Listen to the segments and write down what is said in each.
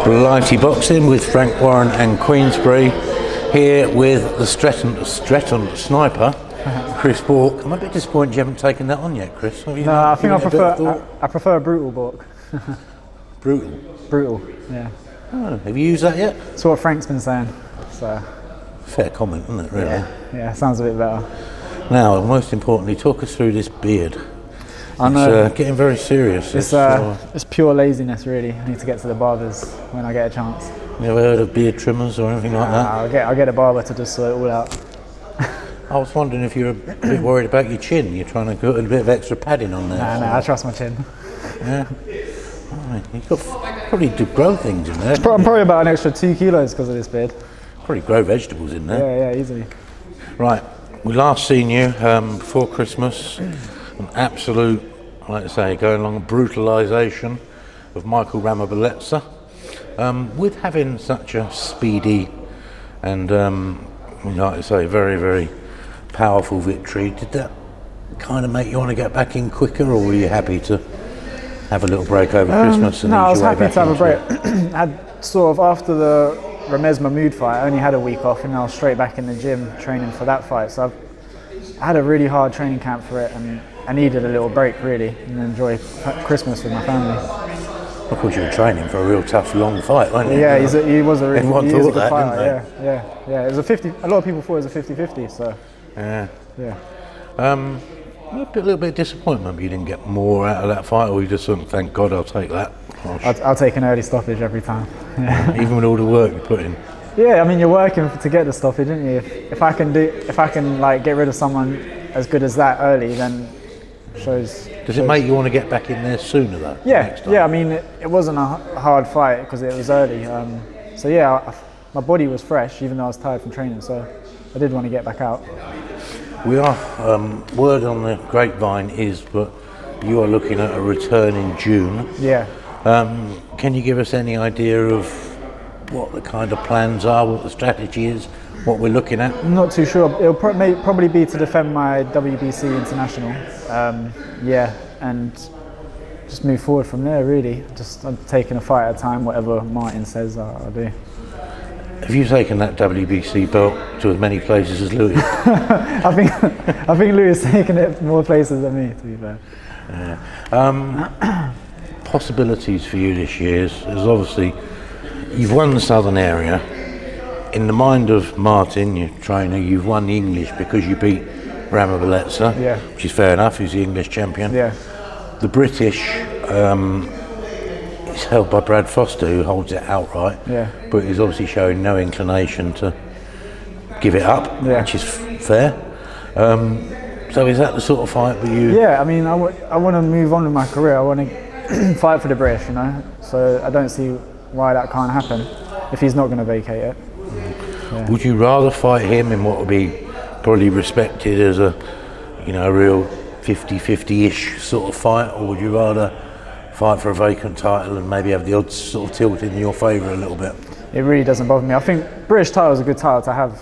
Blighty Boxing with Frank Warren and Queensberry, here with the Stretton sniper, Chris Bourke. I'm a bit disappointed you haven't taken that on yet, Chris. No, I think I prefer a brutal Bourke. Brutal? Brutal, yeah. Oh, have you used that yet? That's what Frank's been saying. So. Fair comment, isn't it, really? Yeah, sounds a bit better. Now, most importantly, talk us through this beard. I know. It's getting very serious. It's pure laziness, really. I need to get to the barbers when I get a chance. You ever heard of beard trimmers or anything like that? I'll get a barber to just sort it all out. I was wondering if you're a bit worried about your chin. You're trying to put a bit of extra padding on there. No, I trust my chin. Yeah. You've got probably to grow things in there. I'm probably about an extra 2 kilos because of this beard. Probably grow vegetables in there. Yeah, easily. Right, we last seen you before Christmas. An absolute, like I say, going along a brutalisation of Michael Ramabaleza. With having such a speedy and, like I say, very, very powerful victory, did that kind of make you want to get back in quicker, or were you happy to have a little break over Christmas? No, I was happy to have a break. I had sort of, after the Ramez Mahmood fight, I only had a week off and I was straight back in the gym training for that fight. So I had a really hard training camp for it, and I needed a little break, really, and enjoy Christmas with my family. Of course, you were training for a real tough, long fight, weren't you? Yeah, he was a really good fighter. Didn't they? Yeah. It was a lot of people thought it was a 50-50. So. Yeah. Yeah. A little bit of disappointment you didn't get more out of that fight, or you just thought, thank God, I'll take that. I'll take an early stoppage every time. Even with all the work you put in. Yeah, I mean, you're working to get the stoppage, aren't you? If I can like get rid of someone as good as that early, then shows. Does it make you want to get back in there sooner, though? Yeah. I mean, it wasn't a hard fight because it was early. So yeah, my body was fresh, even though I was tired from training. So I did want to get back out. We are. Word on the grapevine is, but you are looking at a return in June. Yeah. Can you give us any idea of what the kind of plans are, what the strategy is, what we're looking at? I'm not too sure. It'll probably be to defend my WBC international. And just move forward from there, really. I'm taking a fight at a time, whatever Martin says I'll do. Have you taken that WBC belt to as many places as Louis? I think Louis has taken it more places than me, to be fair. Possibilities for you this year is obviously you've won the southern area. In the mind of Martin, your trainer, you've won the English because you beat Ramabaleza, which is fair enough. He's the English champion. Yeah. The British is held by Brad Foster, who holds it outright. Yeah. But he's obviously showing no inclination to give it up, which is fair. So is that the sort of fight for you? Yeah, I mean, I want to move on with my career. I want to fight for the British, you know. So I don't see why that can't happen if he's not going to vacate it. Yeah. Would you rather fight him in what would be probably respected as a real 50-50-ish sort of fight, or would you rather fight for a vacant title and maybe have the odds sort of tilted in your favour a little bit? It really doesn't bother me. I think British title is a good title to have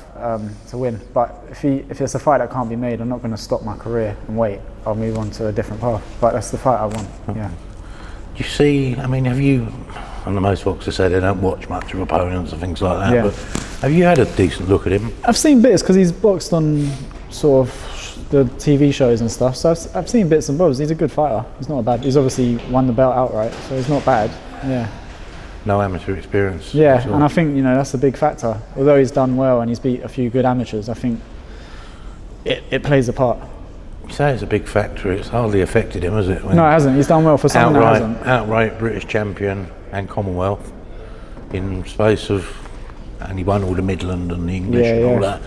to win, but if it's a fight that can't be made, I'm not going to stop my career and wait. I'll move on to a different path. But that's the fight I want. Yeah. You see, I mean, have you? And the most boxers say they don't watch much of opponents and things like that. Yeah. But have you had a decent look at him? I've seen bits because he's boxed on sort of the TV shows and stuff. So I've seen bits and bobs. He's a good fighter. He's not a bad. He's obviously won the belt outright, so he's not bad. Yeah. No amateur experience. Yeah, and I think that's a big factor. Although he's done well and he's beat a few good amateurs, I think it plays a part. You say it's a big factor. It's hardly affected him, has it? No, it hasn't. He's done well for someone that hasn't. Outright British champion and Commonwealth in space of, and he won all the Midland and the English and all that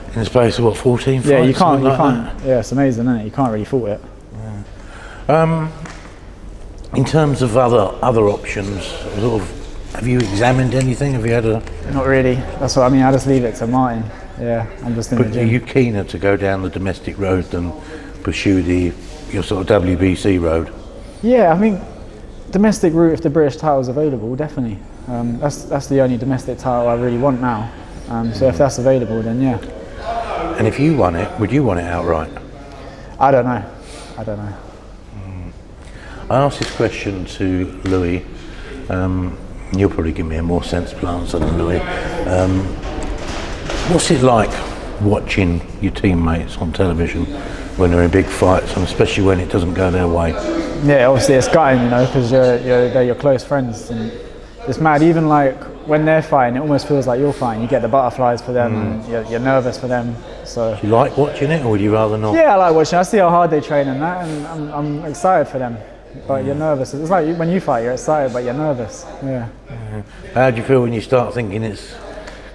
in the space of what, 14 fights? Yeah, you can't. That? Yeah, it's amazing, isn't it? You can't really fault it. Yeah. In terms of other options, sort of, have you examined anything? Have you had a? Not really. That's what I mean. I just leave it to Martin. Yeah, I'm just in the gym. But are you keener to go down the domestic road than pursue your sort of WBC road? Yeah, I think domestic route, if the British title is available, definitely. That's the only domestic title I really want now. So if that's available, then yeah. And if you won it, would you want it outright? I don't know. I I asked this question to Louis. You'll probably give me a more sensible answer than Louis. What's it like watching your teammates on television when they're in big fights, and especially when it doesn't go their way? Yeah, obviously it's gutting, you know, because they're your close friends, and it's mad. Even like when they're fighting, it almost feels like you're fighting. You get the butterflies for them, and you're nervous for them. So Do you like watching it, or would you rather not? yeah, I like watching. I see how hard they train and that, and I'm excited for them. But you're nervous. It's like when you fight, you're excited, but you're nervous. Yeah. How do you feel when you start thinking it's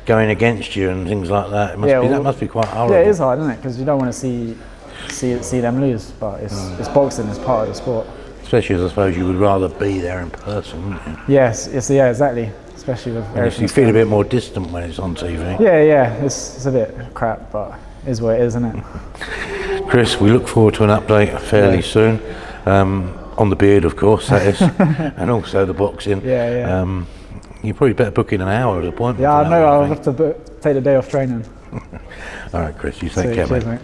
going against you and things like that? That must be quite horrible. Yeah, it is hard, isn't it? Because you don't want to see them lose. But it's boxing. It's part of the sport. Especially as I suppose you would rather be there in person, wouldn't you? Yes, yeah, exactly. Especially with everything. You feel a bit more distant when it's on TV. Yeah. It's a bit crap, but it is what it is, isn't it? Chris, we look forward to an update fairly soon. On the beard, of course, that is, and also the boxing. Yeah. You probably better book in an hour at a point. Yeah, I know. I'll have to take the day off training. All right, Chris, you take care, Cheers, mate. mate.